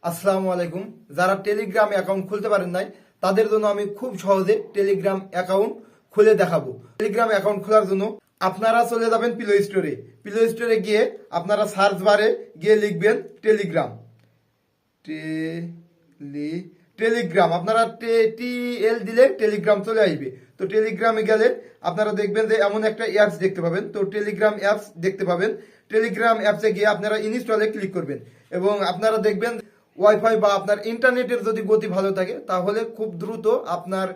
আসসালামু আলাইকুম। যারা টেলিগ্রাম অ্যাকাউন্ট খুলতে পারেন নাই তাদের জন্য আমি খুব সহজে টেলিগ্রাম অ্যাকাউন্ট খুলে দেখাবো। টেলিগ্রাম অ্যাকাউন্ট খোলার জন্য আপনারা চলে যাবেন প্লে স্টোরে। প্লে স্টোরে গিয়ে আপনারা সার্চ বারে গিয়ে লিখবেন টেলিগ্রাম। টেলিগ্রাম আপনারা টিএল দিলে টেলিগ্রাম চলে আসবে। তো টেলিগ্রামে গেলে আপনারা দেখবেন যে এমন একটা অ্যাপস দেখতে পাবেন। তো টেলিগ্রাম অ্যাপস দেখতে পাবেন। টেলিগ্রাম অ্যাপসে গিয়ে আপনারা ইনস্টলে ক্লিক করবেন এবং আপনারা দেখবেন ওয়াইফাই বা আপনার ইন্টারনেটের যদি গতি ভালো থাকে তাহলে খুব দ্রুত আপনার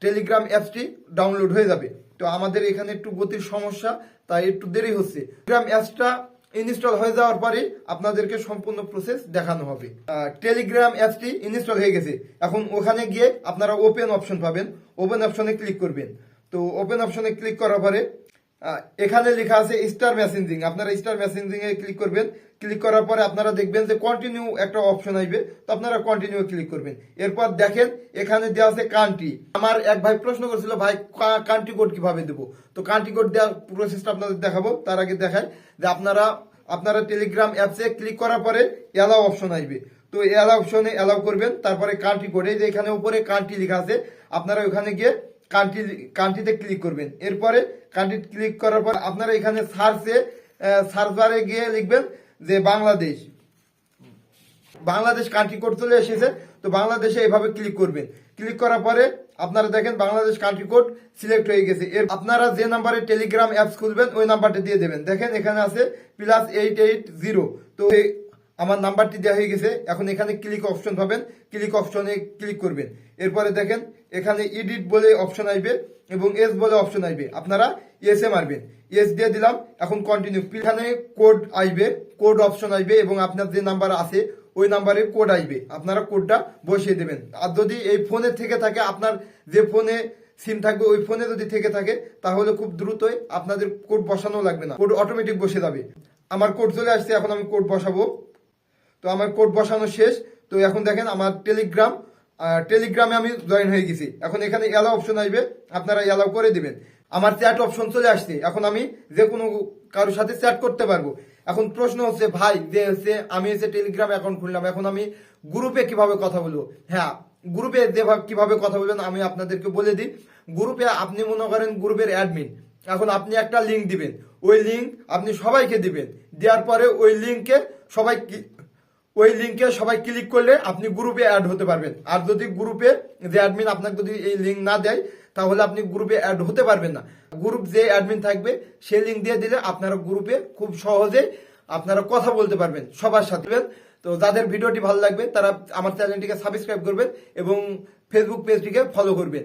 টেলিগ্রাম অ্যাপসটি ডাউনলোড হয়ে যাবে। তো আমাদের এখানে একটু গতির সমস্যা, তাই একটু দেরি হচ্ছে। টেলিগ্রাম অ্যাপসটা ইনস্টল হয়ে যাওয়ার পরে আপনাদেরকে সম্পূর্ণ প্রসেস দেখানো হবে। টেলিগ্রাম অ্যাপসটি ইনস্টল হয়ে গেছে। এখন ওখানে গিয়ে আপনারা ওপেন অপশন পাবেন। ওপেন অপশনে ক্লিক করবেন। তো ওপেন অপশনে ক্লিক করার পরে এখানে লেখা আছে স্টার মেসেঞ্জিং। আপনারা স্টার মেসেঞ্জিং এ ক্লিক করবেন। ক্লিক করার পরে আপনারা দেখবেন যে কন্টিনিউ একটা অপশন আসবে। তো আপনারা কন্টিনিউ ক্লিক করবেন। এরপর দেখেন এখানে দেওয়া আছে কান্ট্রি। আমার এক ভাই প্রশ্ন করেছিল, ভাই কান্ট্রি কোড কিভাবে দেবো? তো কান্ট্রি কোড দেওয়ার প্রসেসটা আপনাদের দেখাবো। তার আগে দেখাই যে আপনারা টেলিগ্রাম অ্যাপসে ক্লিক করার পরে অ্যালাও অপশন আসবে। তো অ্যালাও অপশনে অ্যালাউ করবেন। তারপরে কান্ট্রি কোড, এই যে এখানে উপরে কান্ট্রি লেখা আছে, আপনারা ওখানে গিয়ে কান্ট্রিতে ক্লিক করবেন। এরপরে কান্ট্রি ক্লিক করার পর আপনারা এখানে সার্চ বারে গিয়ে লিখবেন যে বাংলাদেশ কান্ট্রি কোড চলে এসেছে। তো বাংলাদেশে এভাবে ক্লিক করবেন। ক্লিক করার পরে আপনারা দেখেন বাংলাদেশ কান্ট্রি কোড সিলেক্ট হয়ে গেছে। এর আপনারা যে নাম্বারে টেলিগ্রাম অ্যাপস খুলবেন ওই নাম্বারটা দিয়ে দেবেন। দেখেন এখানে আছে +880। তো আমার নাম্বারটি দেওয়া হয়ে গেছে। এখন এখানে ক্লিক অপশন পাবেন। ক্লিক অপশনে ক্লিক করবেন। এরপরে দেখেন এখানে এডিট বলে অপশন আসবে এবং এস বলে অপশন আসবে। আপনারা এস এ মারবেন। এস দিয়ে দিলাম। এখন কন্টিনিউ। এখানে কোড আসবে, কোড অপশন আসবে এবং আপনার যে নাম্বার আছে ওই নাম্বারে কোড আসবে। আপনারা কোডটা বসিয়ে দেবেন। আর যদি এই ফোনে থেকে থাকে, আপনার যে ফোনে সিম থাকবে ওই ফোনে যদি থেকে থাকে তাহলে খুব দ্রুতই আপনাদের কোড বসানো লাগবে না, কোড অটোমেটিক বসে যাবে। আমার কোড চলে আসছে, এখন আমি কোড বসাবো। তো আমার কোড বসানো শেষ। তো এখন দেখেন আমার টেলিগ্রামে আমি জয়েন হয়ে গেছি। এখন এখানে অ্যালাও অপশন আসবে, আপনারা অ্যালাউ করে দিবেন। আমার চ্যাট অপশন চলে আসছে। এখন আমি যে কোনো কারোর সাথে চ্যাট করতে পারবো। এখন প্রশ্ন হচ্ছে, ভাই যে হচ্ছে আমি টেলিগ্রাম অ্যাকাউন্ট খুললাম, এখন আমি গ্রুপে কিভাবে কথা বলবো? হ্যাঁ, গ্রুপে কিভাবে কথা বলবেন আমি আপনাদেরকে বলে দিই। গ্রুপে আপনি মনে করেন গ্রুপের অ্যাডমিন। এখন আপনি একটা লিঙ্ক দিবেন। ওই লিঙ্ক আপনি সবাইকে দিবেন। দেওয়ার পরে ওই লিঙ্কে সবাই ক্লিক করলে আপনি গ্রুপে অ্যাড হতে পারবেন। আর যদি গ্রুপে যে অ্যাডমিন আপনাকে যদি এই লিঙ্ক না দেয় তাহলে আপনি গ্রুপে অ্যাড হতে পারবেন না। গ্রুপ যে অ্যাডমিন থাকবে সে লিঙ্ক দিয়ে দিলে আপনারা গ্রুপে খুব সহজে আপনারা কথা বলতে পারবেন সবার সাথে। তো যাদের ভিডিওটি ভালো লাগবে তারা আমার চ্যানেলটিকে সাবস্ক্রাইব করবেন এবং ফেসবুক পেজটিকে ফলো করবেন।